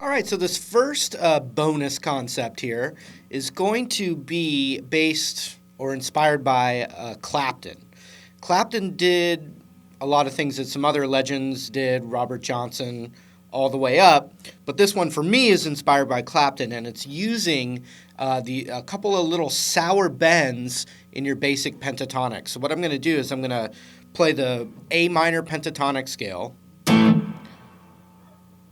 All right, so this first bonus concept here is going to be based or inspired by Clapton. Clapton did a lot of things that some other legends did, Robert Johnson, all the way up. But this one for me is inspired by Clapton, and it's using a couple of little sour bends in your basic pentatonic. So what I'm going to do is I'm going to play the A minor pentatonic scale,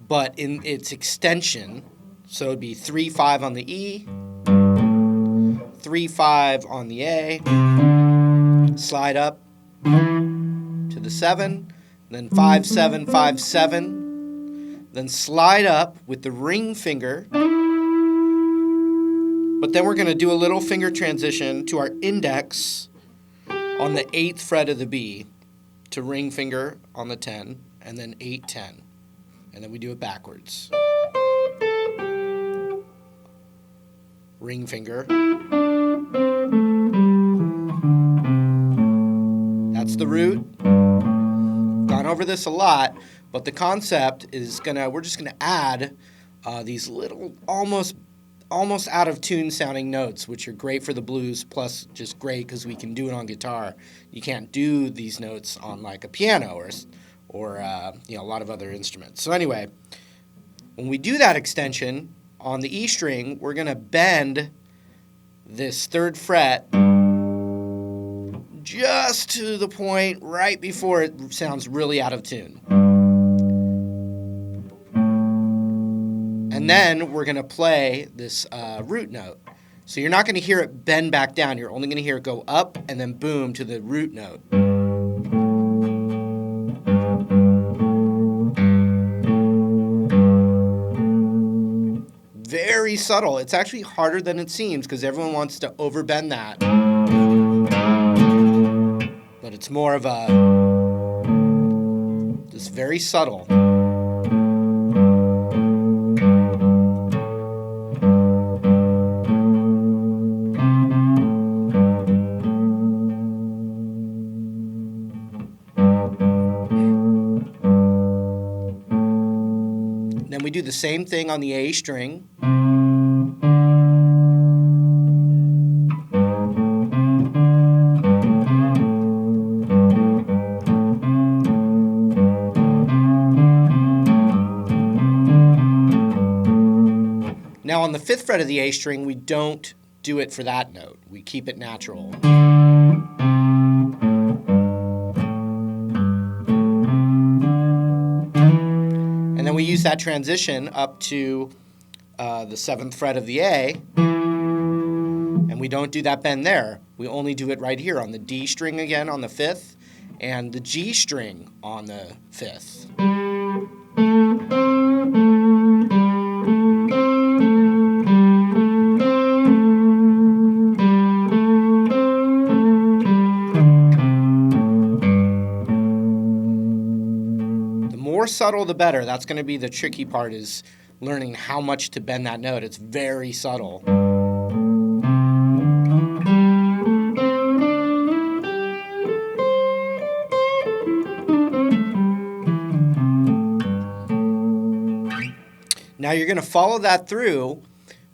but in its extension. So it'd be 3-5 on the E, 3-5 on the A, slide up to the 7, then 5-7, 5-7, then slide up with the ring finger. But then we're going to do a little finger transition to our index on the 8th fret of the B to ring finger on the 10, and then 8-10. And then we do it backwards. Ring finger. That's the root. Gone over this a lot, but the concept is we're just gonna add these little almost out of tune sounding notes, which are great for the blues, plus just great because we can do it on guitar. You can't do these notes on like a piano or a lot of other instruments. So anyway, when we do that extension on the E string, we're going to bend this 3rd fret just to the point right before it sounds really out of tune. And then we're going to play this root note. So you're not going to hear it bend back down. You're only going to hear it go up and then boom to the root note. Very subtle. It's actually harder than it seems because everyone wants to overbend that. But it's more of just very subtle. Then we do the same thing on the A string. Now on the 5th fret of the A string, we don't do it for that note. We keep it natural. And then we use that transition up to the 7th fret of the A, and we don't do that bend there. We only do it right here on the D string again on the 5th, and the G string on the 5th. More subtle the better. That's going to be the tricky part, is learning how much to bend that note. It's very subtle. Now you're going to follow that through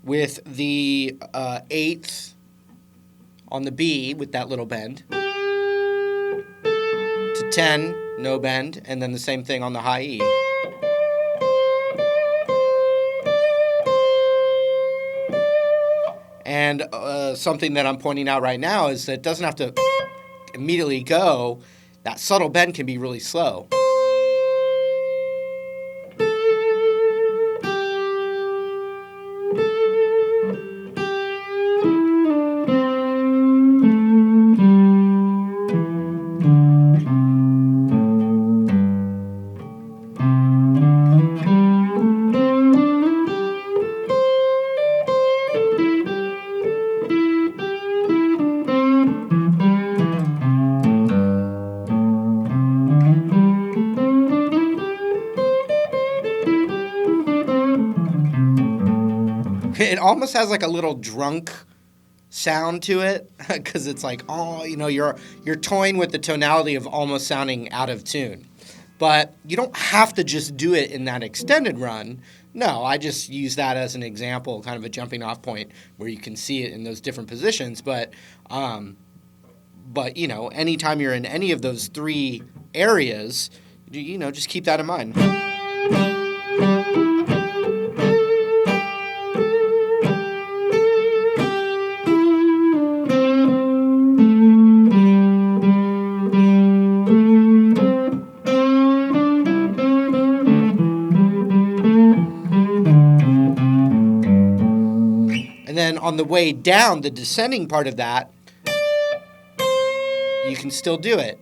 with the 8th on the B with that little bend, to 10, no bend, and then the same thing on the high E. And something that I'm pointing out right now is that it doesn't have to immediately go. That subtle bend can be really slow. It almost has like a little drunk sound to it, because it's like, you're toying with the tonality of almost sounding out of tune. But you don't have to just do it in that extended run. No, I just use that as an example, kind of a jumping off point where you can see it in those different positions. But anytime you're in any of those three areas, just keep that in mind. And then on the way down, the descending part of that, you can still do it.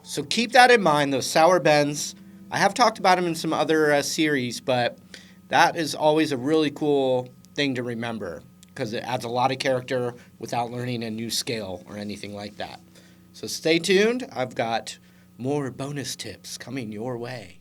So keep that in mind, those sour bends. I have talked about them in some other series, but that is always a really cool thing to remember because it adds a lot of character without learning a new scale or anything like that. So stay tuned. I've got more bonus tips coming your way.